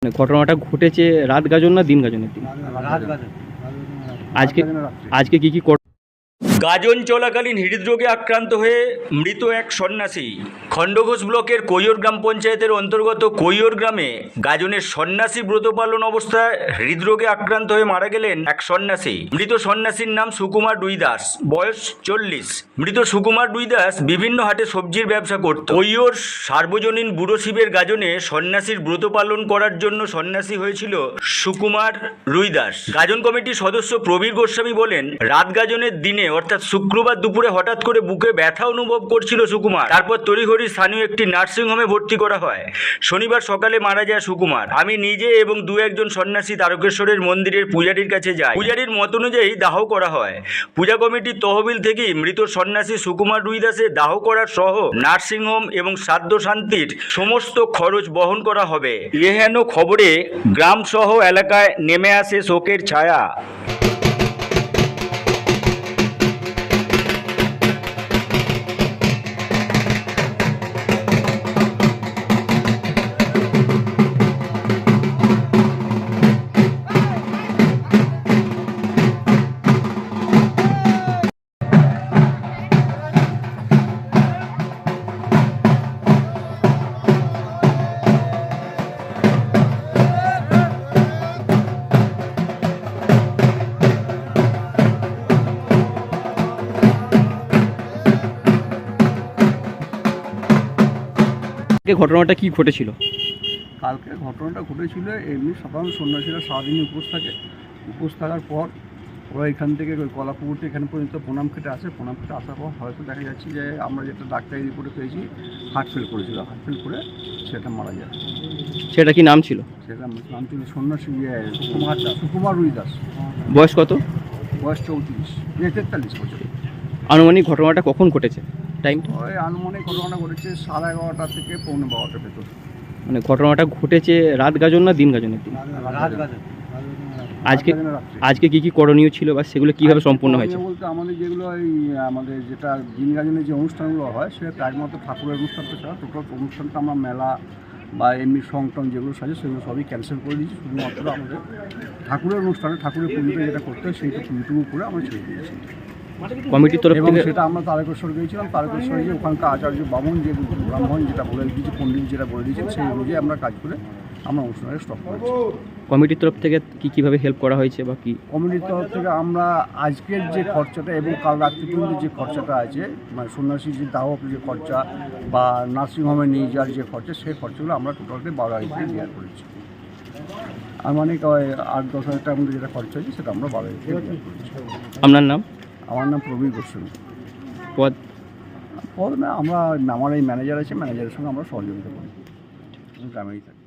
মানে ঘটনাটা ঘটেছে রাত গাজন না দিন গাজনের দিন? রাত গাজন। আজকে আজকে কি কি গাজন চলাকালীন হৃদরোগে আক্রান্ত হয়ে মৃত এক সন্ন্যাসী। খণ্ডঘোষ ব্লকের কৈয়র গ্রাম পঞ্চায়েতের অন্তর্গত কৈয়র গ্রামে গাজনের সন্ন্যাসী ব্রত পালন অবস্থায় হৃদরোগে আক্রান্ত হয়ে মারা গেলেন এক সন্ন্যাসী। মৃত সন্ন্যাসীর নাম সুকুমার রুইদাস, বয়স 40। মৃত সুকুমার রুইদাস বিভিন্ন হাটে সবজির ব্যবসা করত। কৈয়র সার্বজনীন বুড়ো শিবের গাজনে সন্ন্যাসীর ব্রত পালন করার জন্য সন্ন্যাসী হয়েছিল সুকুমার রুইদাস। গাজন কমিটির সদস্য প্রবীর গোস্বামী বলেন, রাত গাজনের দিনে অর্থাৎ শুক্রবার দুপুরে হঠাৎ করে বুকে ব্যথা অনুভব করছিল সুকুমার। তারপর তড়িঘড়ি স্থানীয় একটি নার্সিংহোমে ভর্তি করা হয়। শনিবার সকালে মারা যায় সুকুমার। আমি নিজে এবং দু একজন সন্ন্যাসী তারকেশ্বরের মন্দিরের পূজারীর কাছে যাই। পূজারীর মত অনুযায়ী দাহ করা হয়। পূজা কমিটির তহবিল থেকেই মৃত সন্ন্যাসী সুকুমার রুইদাসের দাহ করার সহ নার্সিংহোম এবং শ্রাদ্ধ শান্তির সমস্ত খরচ বহন করা হবে। এহেন খবরে গ্রাম সহ এলাকায় নেমে আসে শোকের ছায়া। ঘটনাটা কি ঘটেছিল? কালকে ঘটনাটা ঘটেছিল এমনি সাধারণ সন্ন্যাসীরা সারাদিন উপোস থাকে। উপোস থাকার পর ওরা এখান থেকে ওই কলাপুকুরতে এখানে পর্যন্ত প্রণাম খেটে আসে। প্রণাম খেটে আসার পর হয়তো দেখা যাচ্ছে যে আমরা যেটা ডাক্তারি রিপোর্টে পেয়েছি হার্ট ফেল করেছিল। হার্ট ফেল করে সেটা মারা যায়। সেটা কি নাম ছিল? সেটা নাম ছিল সন্ন্যাসী সুকুমার রুইদাস। বয়স কত? বয়স 43 বছর। আনুমানিক ঘটনাটা কখন ঘটেছে? টাইম? ওই আনুমানিক ঘটনাটা ঘটেছে 11:30 থেকে 11:45 ভেতর। মানে ঘটনাটা ঘটেছে রাত গাজন না দিন গাজনের দিন? রাত গাজন। আজকে আজকে কি কি করণীয় ছিল বা সেগুলো কিভাবে সম্পূর্ণ হয়েছে? বলতে আমাদের যেগুলো এই আমাদের যেটা দিন গাজনের যে অনুষ্ঠানগুলো হয় সেটা একমাত্র ঠাকুরের অনুষ্ঠানটা ছাড়া টোটাল অনুষ্ঠানটা আমরা মেলা বা এমনি সংটন যেগুলো সাজে সেগুলো সবই ক্যান্সেল করে দিয়েছি। শুধুমাত্র আমাদের ঠাকুরের অনুষ্ঠানে ঠাকুরের পুজোটা যেটা করতে হয় সেইটা পুজোটুকু করে আমরা ছেড়ে দিয়েছি। কমিটির তরফ এবং থেকে সেটা আমরা তারকেশ্বর গিয়েছিলাম। তারকেশ্বরে যে ওখানকার আচার্য বামন যে ব্রাহ্মণ যেটা বলে দিয়েছে, পণ্ডিত যেটা বলে দিয়েছেন সেই অনুযায়ী আমরা কাজ করে আমরা অনুষ্ঠানে স্টপ করেছি। কমিটির তরফ থেকে কিভাবে হেল্প করা হয়েছে বা কি? কমিটির তরফ থেকে আমরা আজকের যে খরচাটা এবং কাল রাত্রি পর্যন্ত যে খরচাটা আছে, মানে সন্ন্যাসী যে দাহ যে খরচা বা নার্সিংহোমে নিয়ে যাওয়ার যে খরচা, সেই খরচাগুলো আমরা টোটালকে 12,000 দেওয়ার করেছি। আর মানে 8-10 হাজার টাকার মধ্যে যেটা খরচা হয়েছে সেটা আমরা 12,000 দেওয়ার করেছি। আপনার নাম? আমার নাম প্রবীর গোস্বামী। পদ? পদ না, আমার এই ম্যানেজার আছে, ম্যানেজারের সঙ্গে আমরা সহযোগিতা করি। গ্রামেই থাকি।